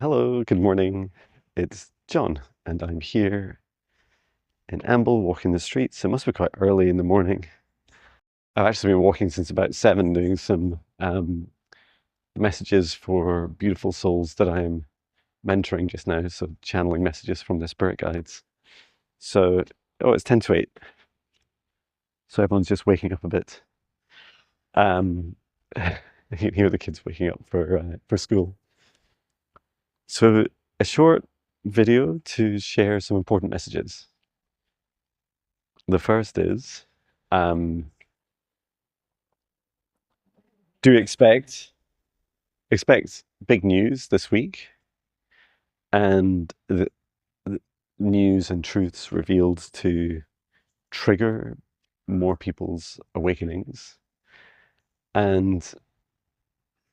Hello, good morning. It's John, and I'm here in Amble walking the streets. It must be quite early in the morning. I've actually been walking since about 7 doing some messages for beautiful souls that I am mentoring just now, so channeling messages from the spirit guides. So, it's 10 to 8, so everyone's just waking up a bit. You can hear the kids waking up for school. So, a short video to share some important messages. The first is, do expect big news this week, and the news and truths revealed to trigger more people's awakenings. And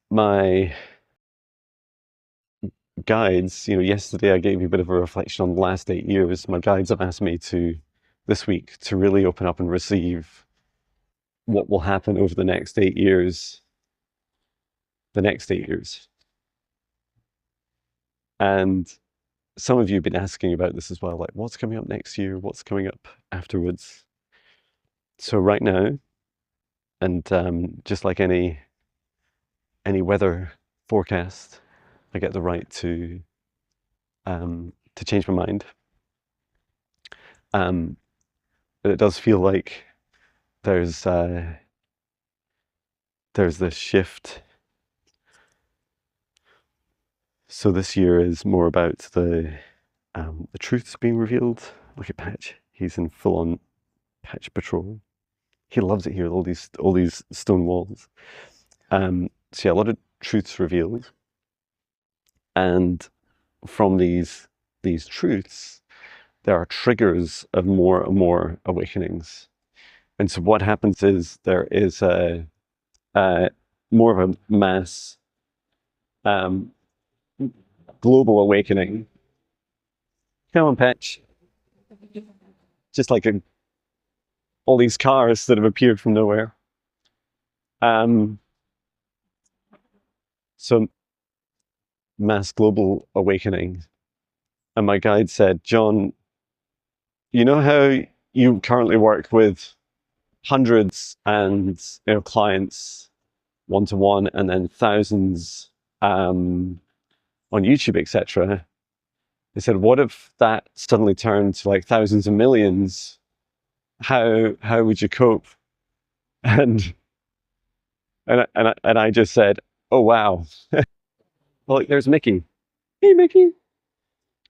my guides, yesterday I gave you a bit of a reflection on the last 8 years. My guides have asked me to, this week, to really open up and receive what will happen over the next 8 years. The next 8 years. And some of you have been asking about this as well, like what's coming up next year, what's coming up afterwards. So right now, and just like any weather forecast, I get the right to change my mind. But it does feel like there's this shift. So this year is more about the truths being revealed. Look at Patch; he's in full-on Patch patrol. He loves it here. All these stone walls. So yeah, a lot of truths revealed, and from these truths, there are triggers of more and more awakenings. And so what happens is there is a more of a mass global awakening. Come on, Patch. Just like all these cars that have appeared from nowhere. So mass global awakening. And my guide said, John, you know how you currently work with hundreds and clients one-to-one, and then thousands on YouTube, etc. They said, what if that suddenly turned to like thousands and millions? How would you cope? And I just said, oh wow. Well, like, there's Mickey. Hey, Mickey.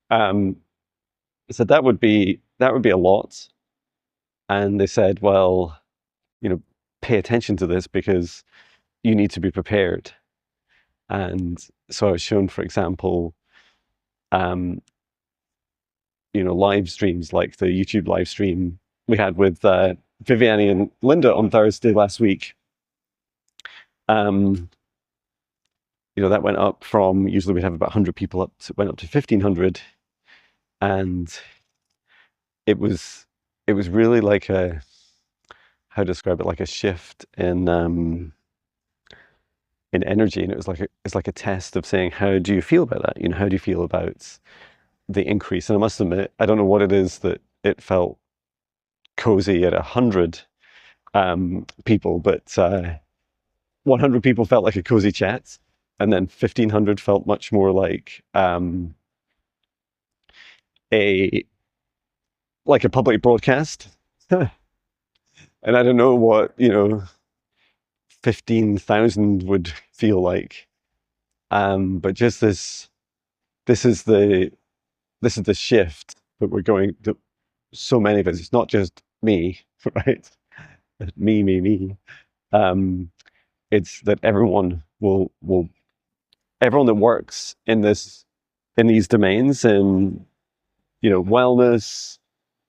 I said that would be a lot. And they said, well, pay attention to this because you need to be prepared. And so I was shown, for example, live streams like the YouTube live stream we had with Viviani and Linda on Thursday last week. That went up from, usually we'd have about 100 people went up to 1,500. And it was really like how to describe it, like a shift in energy. And it's like a test of saying, how do you feel about that? How do you feel about the increase? And I must admit, I don't know what it is that it felt cozy at 100 people, but 100 people felt like a cozy chat, and then 1,500 felt much more like a public broadcast. And I don't know what 15,000 would feel like, but just this is the shift that we're going to. So many of us, it's not just me, right? Me. It's that everyone will everyone that works in these domains, in wellness,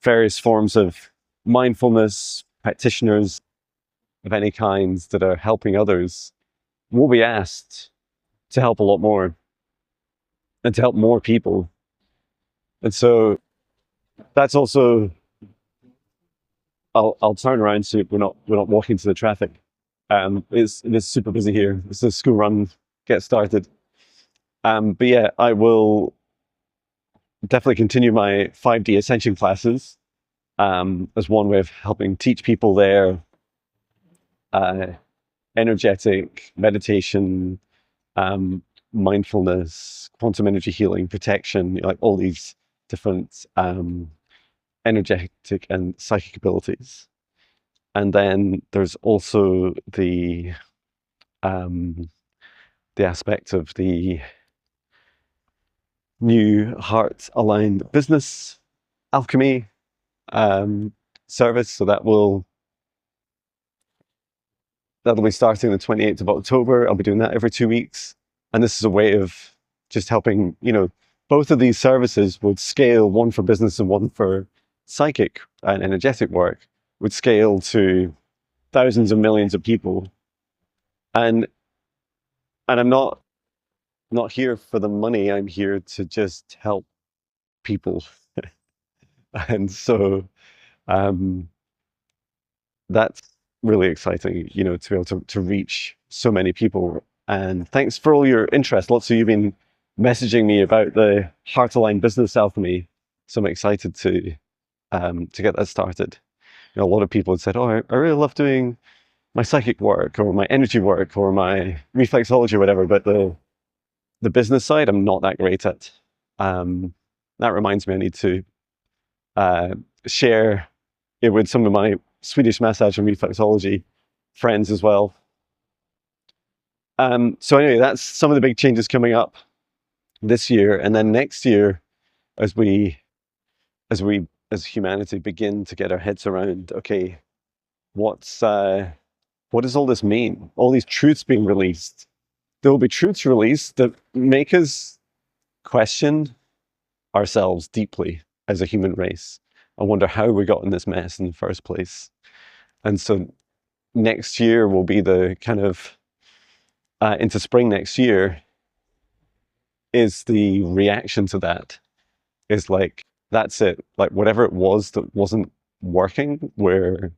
various forms of mindfulness, practitioners of any kinds that are helping others, will be asked to help a lot more and to help more people. And so that's also, I'll turn around so we're not walking to the traffic. It is super busy here. It's a school run, get started. But yeah, I will definitely continue my 5D ascension classes as one way of helping teach people their uh, energetic meditation, um, mindfulness, quantum energy healing, protection, like all these different energetic and psychic abilities. And then there's also um, the aspect of the new heart aligned business alchemy service. So that'll be starting the 28th of October. I'll be doing that every 2 weeks. And this is a way of just helping, both of these services would scale, one for business and one for psychic and energetic work, would scale to thousands of millions of people. And I'm not here for the money. I'm here to just help people. And so um, that's really exciting, to be able to reach so many people. And thanks for all your interest. Lots of you have been messaging me about the Heart Aligned Business Alchemy. So I'm excited to get that started. A lot of people had said, "Oh, I really love doing my psychic work or my energy work or my reflexology or whatever," but the business side, I'm not that great at. That reminds me, I need to uh, share it with some of my Swedish massage and reflexology friends as well. So anyway, that's some of the big changes coming up this year, and then next year, as we as humanity begin to get our heads around, okay, what does all this mean? All these truths being released. There will be truths released that make us question ourselves deeply as a human race. I wonder how we got in this mess in the first place. And so next year will be the kind of into spring next year is the reaction to that. Is like, that's it. Like whatever it was that wasn't working, we're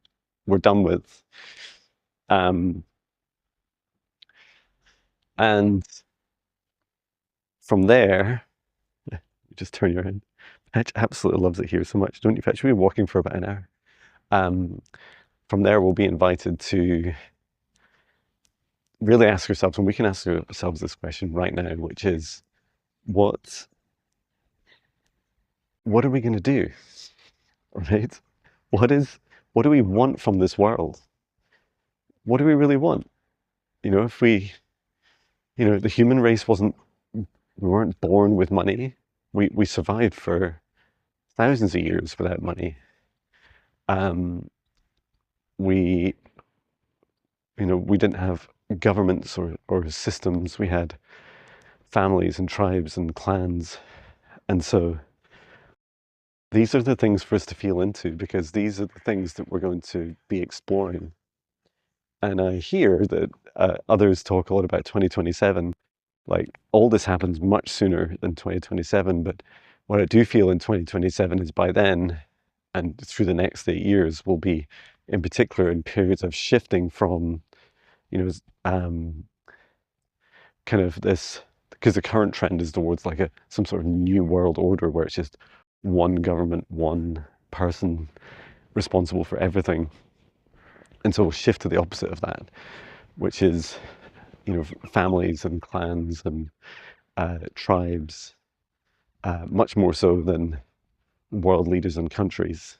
done with. And from there, you just turn your head. Patch absolutely loves it here so much, don't you, Patch? We've been walking for about an hour. From there, we'll be invited to really ask ourselves, and we can ask ourselves this question right now, which is, what are we going to do? Right? What do we want from this world? What do we really want? If the human race we weren't born with money. We survived for thousands of years without money. We, we didn't have governments or systems. We had families and tribes and clans. And so these are the things for us to feel into, because these are the things that we're going to be exploring. And I hear that others talk a lot about 2027. Like, all this happens much sooner than 2027. But what I do feel in 2027 is by then, and through the next 8 years, will be in particular in periods of shifting from, kind of this, because the current trend is towards like some sort of new world order where it's just one government, one person responsible for everything. And so we'll shift to the opposite of that, which is, families and clans and tribes, much more so than world leaders and countries.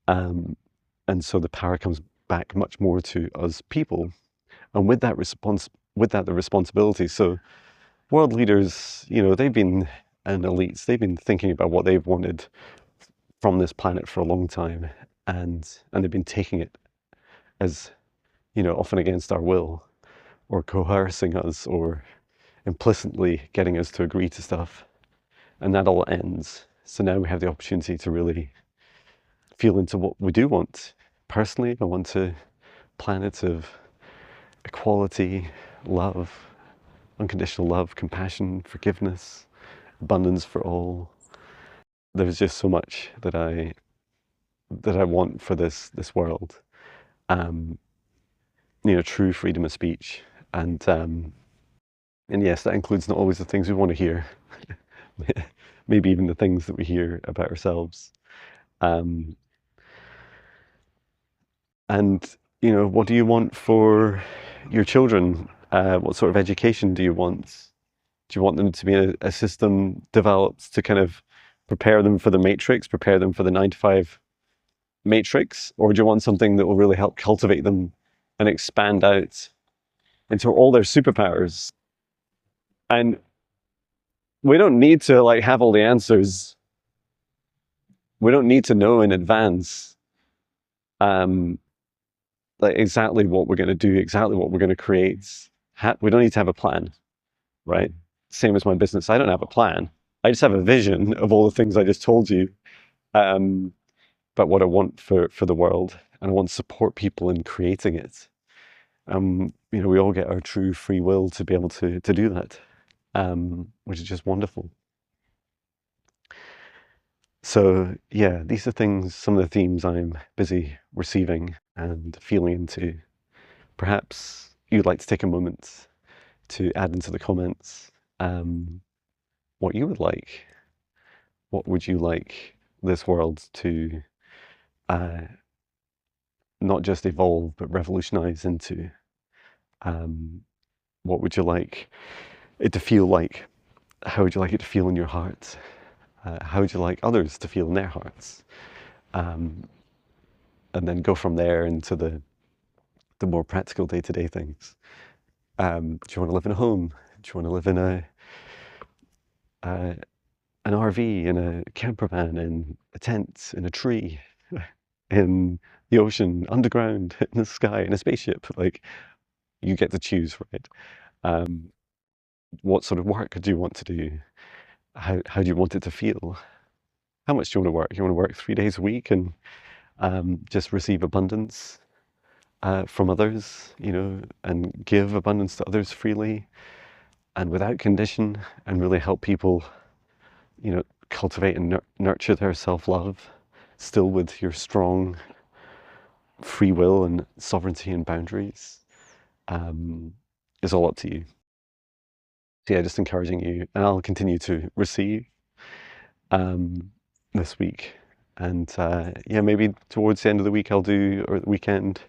And so the power comes back much more to us people. And with that the responsibility. So world leaders, they've been, and elites, they've been thinking about what they've wanted from this planet for a long time, and they've been taking it as, often against our will, or coercing us, or implicitly getting us to agree to stuff. And that all ends. So now we have the opportunity to really feel into what we do want. Personally, I want a planet of equality, love, unconditional love, compassion, forgiveness, abundance for all. There's just so much that I want for this world. True freedom of speech, and And yes, that includes not always the things we want to hear, maybe even the things that we hear about ourselves. Um, and, you know, what do you want for your children? What sort of education do you want? Do you want them to be a system developed to kind of prepare them for the matrix, prepare them for the 9 to 5 matrix? Or do you want something that will really help cultivate them and expand out into all their superpowers? And we don't need to like have all the answers. We don't need to know in advance um, like exactly what we're going to do, exactly what we're going to create. We don't need to have a plan, right? Same as my business. I don't have a plan. I just have a vision of all the things I just told you. But what I want for the world, and I want to support people in creating it. You know, we all get our true free will to be able to do that, which is just wonderful. So yeah, these are things, some of the themes I'm busy receiving and feeling into. Perhaps you'd like to take a moment to add into the comments what you would like. What would you like this world to not just evolve, but revolutionize into? What would you like it to feel like? How would you like it to feel in your heart? How would you like others to feel in their hearts? And then go from there into the more practical day-to-day things. Do you want to live in a home? Do you want to live in an RV, in a camper van, in a tent, in a tree, in the ocean, underground, in the sky, in a spaceship? Like, you get to choose, right? What sort of work do you want to do? How do you want it to feel? How much do you want to work? You want to work 3 days a week and just receive abundance from others, you know, and give abundance to others freely and without condition, and really help people, you know, cultivate and nurture their self-love, still with your strong free will and sovereignty and boundaries. It's all up to you. So yeah, just encouraging you, and I'll continue to receive this week. And yeah, maybe towards the end of the week or the weekend,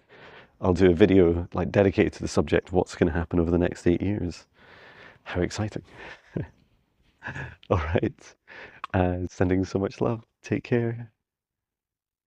I'll do a video like dedicated to the subject, what's going to happen over the next 8 years. How exciting. All right. Sending so much love. Take care.